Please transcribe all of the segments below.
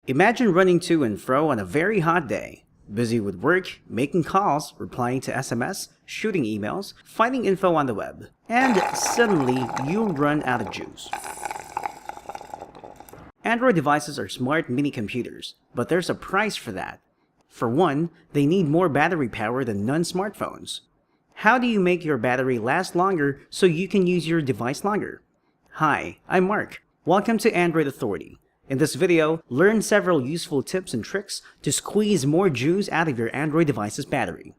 Imagine running to and fro on a very hot day, busy with work, making calls, replying to SMS, shooting emails, finding info on the web, and suddenly you'll run out of juice. Android devices are smart mini computers, but there's a price for that. For one, they need more battery power than non-smartphones. How do you make your battery last longer so you can use your device longer? Hi, I'm Mark. Welcome to Android Authority. In this video, learn several useful tips and tricks to squeeze more juice out of your Android device's battery.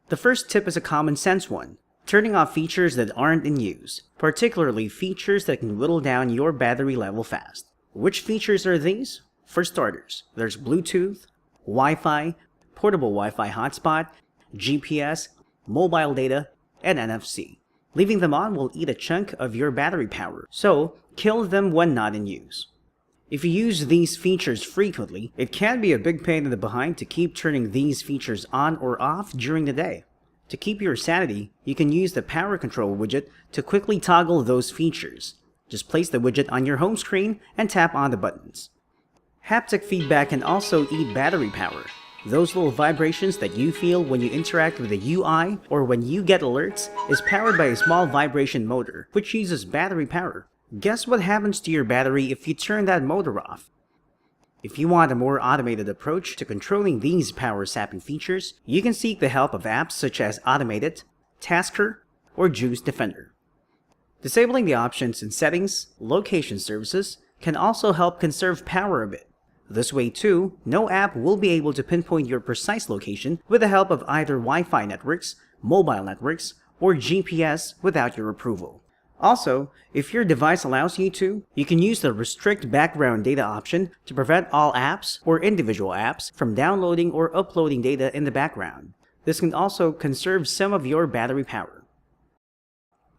The first tip is a common sense one. Turning off features that aren't in use, particularly features that can whittle down your battery level fast. Which features are these? For starters, there's Bluetooth, Wi-Fi, portable Wi-Fi hotspot, GPS, mobile data, and NFC. Leaving them on will eat a chunk of your battery power, so kill them when not in use. If you use these features frequently, it can be a big pain in the behind to keep turning these features on or off during the day. To keep your sanity, you can use the power control widget to quickly toggle those features. Just place the widget on your home screen and tap on the buttons. Haptic feedback can also eat battery power. Those little vibrations that you feel when you interact with the UI or when you get alerts is powered by a small vibration motor, which uses battery power. Guess what happens to your battery if you turn that motor off? If you want a more automated approach to controlling these power-sapping features, you can seek the help of apps such as Automated, Tasker, or Juice Defender. Disabling the options in Settings, Location Services can also help conserve power a bit. This way too, no app will be able to pinpoint your precise location with the help of either Wi-Fi networks, mobile networks, or GPS without your approval. Also, if your device allows you to, you can use the Restrict Background Data option to prevent all apps or individual apps from downloading or uploading data in the background. This can also conserve some of your battery power.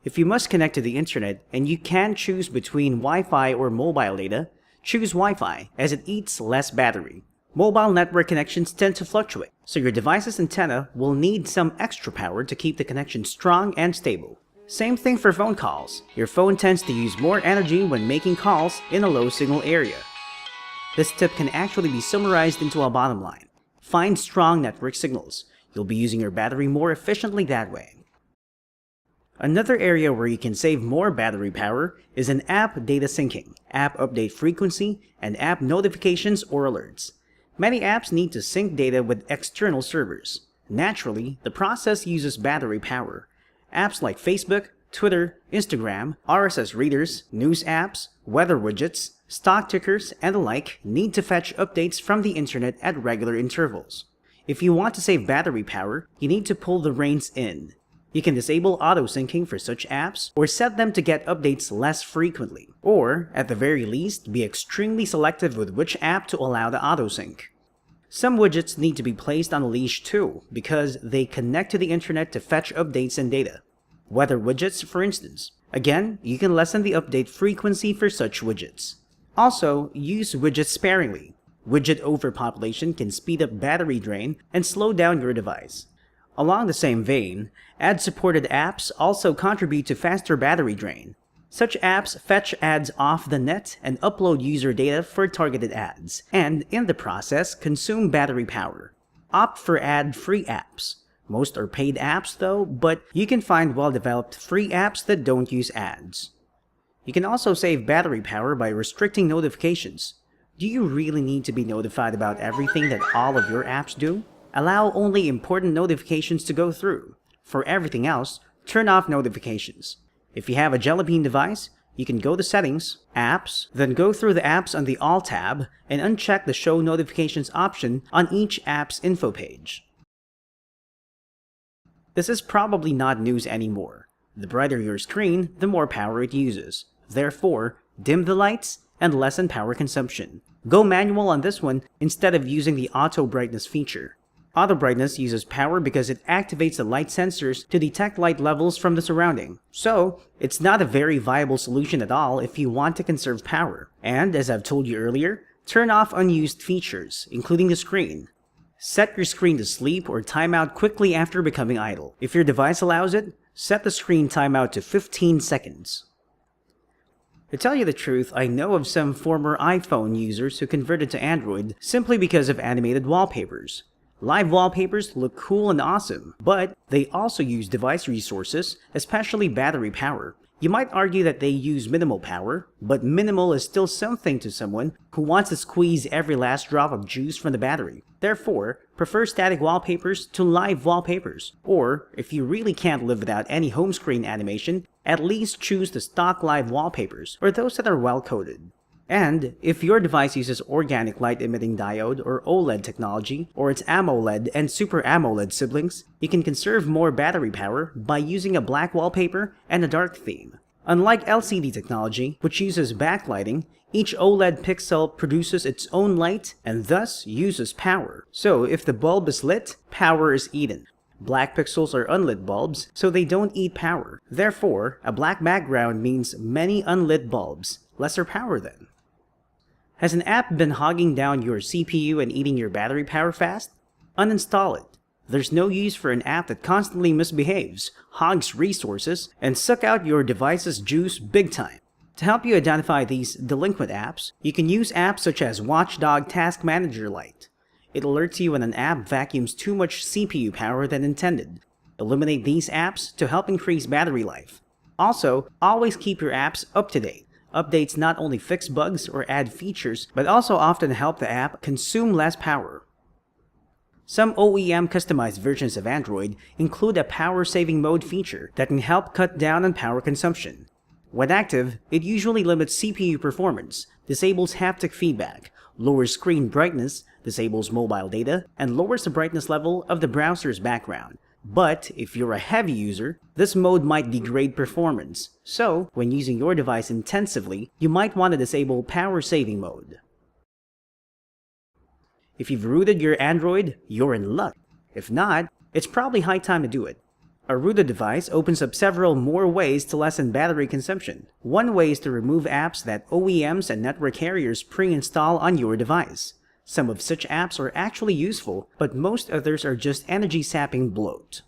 If you must connect to the internet and you can choose between Wi-Fi or mobile data, choose Wi-Fi as it eats less battery. Mobile network connections tend to fluctuate, so your device's antenna will need some extra power to keep the connection strong and stable. Same thing for phone calls. Your phone tends to use more energy when making calls in a low signal area. This tip can actually be summarized into a bottom line. Find strong network signals. You'll be using your battery more efficiently that way. Another area where you can save more battery power is in app data syncing, app update frequency, and app notifications or alerts. Many apps need to sync data with external servers. Naturally, the process uses battery power. Apps like Facebook, Twitter, Instagram, RSS readers, news apps, weather widgets, stock tickers, and the like need to fetch updates from the internet at regular intervals. If you want to save battery power, you need to pull the reins in. You can disable auto-syncing for such apps or set them to get updates less frequently, or, at the very least, be extremely selective with which app to allow the auto-sync. Some widgets need to be placed on a leash too, because they connect to the internet to fetch updates and data. Weather widgets, for instance. Again, you can lessen the update frequency for such widgets. Also, use widgets sparingly. Widget overpopulation can speed up battery drain and slow down your device. Along the same vein, ad-supported apps also contribute to faster battery drain. Such apps fetch ads off the net and upload user data for targeted ads, and in the process consume battery power. Opt for ad-free apps. Most are paid apps though, but you can find well-developed free apps that don't use ads. You can also save battery power by restricting notifications. Do you really need to be notified about everything that all of your apps do? Allow only important notifications to go through. For everything else, turn off notifications. If you have a Jelly Bean device, you can go to Settings, Apps, then go through the apps on the All tab and uncheck the Show Notifications option on each app's info page. This is probably not news anymore. The brighter your screen, the more power it uses. Therefore, dim the lights and lessen power consumption. Go manual on this one instead of using the auto brightness feature. Auto brightness uses power because it activates the light sensors to detect light levels from the surrounding. So, it's not a very viable solution at all if you want to conserve power. And, as I've told you earlier, turn off unused features, including the screen. Set your screen to sleep or timeout quickly after becoming idle. If your device allows it, set the screen timeout to 15 seconds. To tell you the truth, I know of some former iPhone users who converted to Android simply because of animated wallpapers. Live wallpapers look cool and awesome, but they also use device resources, especially battery power. You might argue that they use minimal power, but minimal is still something to someone who wants to squeeze every last drop of juice from the battery. Therefore, prefer static wallpapers to live wallpapers. Or, if you really can't live without any home screen animation, at least choose the stock live wallpapers, or those that are well coded. And if your device uses organic light-emitting diode or OLED technology, or its AMOLED and Super AMOLED siblings, you can conserve more battery power by using a black wallpaper and a dark theme. Unlike LCD technology, which uses backlighting, each OLED pixel produces its own light and thus uses power. So if the bulb is lit, power is eaten. Black pixels are unlit bulbs, so they don't eat power. Therefore, a black background means many unlit bulbs, lesser power then. Has an app been hogging down your CPU and eating your battery power fast? Uninstall it. There's no use for an app that constantly misbehaves, hogs resources, and suck out your device's juice big time. To help you identify these delinquent apps, you can use apps such as Watchdog Task Manager Lite. It alerts you when an app vacuums too much CPU power than intended. Eliminate these apps to help increase battery life. Also, always keep your apps up to date. Updates not only fix bugs or add features, but also often help the app consume less power. Some OEM customized versions of Android include a power-saving mode feature that can help cut down on power consumption. When active, it usually limits CPU performance, disables haptic feedback, lowers screen brightness, disables mobile data, and lowers the brightness level of the browser's background. But if you're a heavy user, this mode might degrade performance. So, when using your device intensively, you might want to disable power saving mode. If you've rooted your Android, you're in luck. If not, it's probably high time to do it. A rooted device opens up several more ways to lessen battery consumption. One way is to remove apps that OEMs and network carriers pre-install on your device. Some of such apps are actually useful, but most others are just energy-sapping bloat.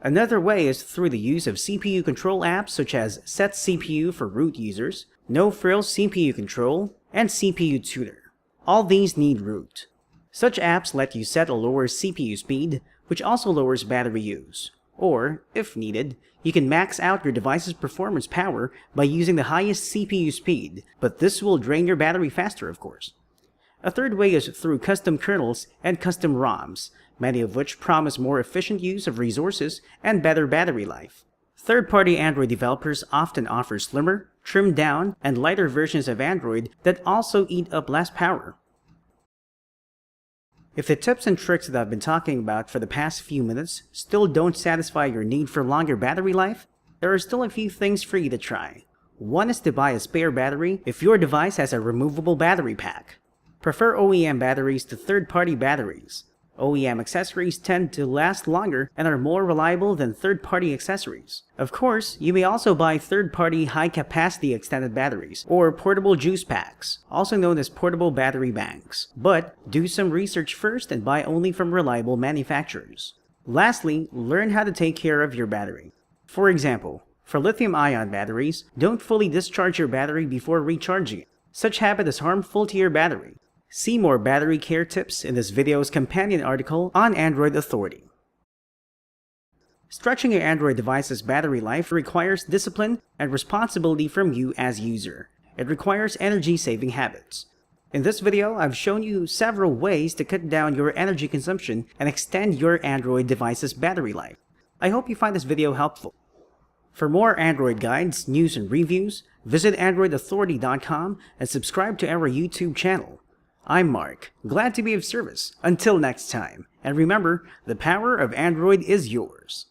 Another way is through the use of CPU control apps such as Set CPU for root users, No Frills CPU Control, and CPU Tuner. All these need root. Such apps let you set a lower CPU speed, which also lowers battery use. Or, if needed, you can max out your device's performance power by using the highest CPU speed, but this will drain your battery faster, of course. A third way is through custom kernels and custom ROMs, many of which promise more efficient use of resources and better battery life. Third-party Android developers often offer slimmer, trimmed down, and lighter versions of Android that also eat up less power. If the tips and tricks that I've been talking about for the past few minutes still don't satisfy your need for longer battery life, there are still a few things for you to try. One is to buy a spare battery if your device has a removable battery pack. Prefer OEM batteries to third-party batteries. OEM accessories tend to last longer and are more reliable than third-party accessories. Of course, you may also buy third-party high-capacity extended batteries, or portable juice packs, also known as portable battery banks. But do some research first and buy only from reliable manufacturers. Lastly, learn how to take care of your battery. For example, for lithium-ion batteries, don't fully discharge your battery before recharging it. Such habit is harmful to your battery. See more battery care tips in this video's companion article on Android Authority. Stretching your Android device's battery life requires discipline and responsibility from you as user. It requires energy-saving habits. In this video, I've shown you several ways to cut down your energy consumption and extend your Android device's battery life. I hope you find this video helpful. For more Android guides, news, and reviews, visit AndroidAuthority.com and subscribe to our YouTube channel. I'm Mark, glad to be of service. Until next time, and remember, the power of Android is yours.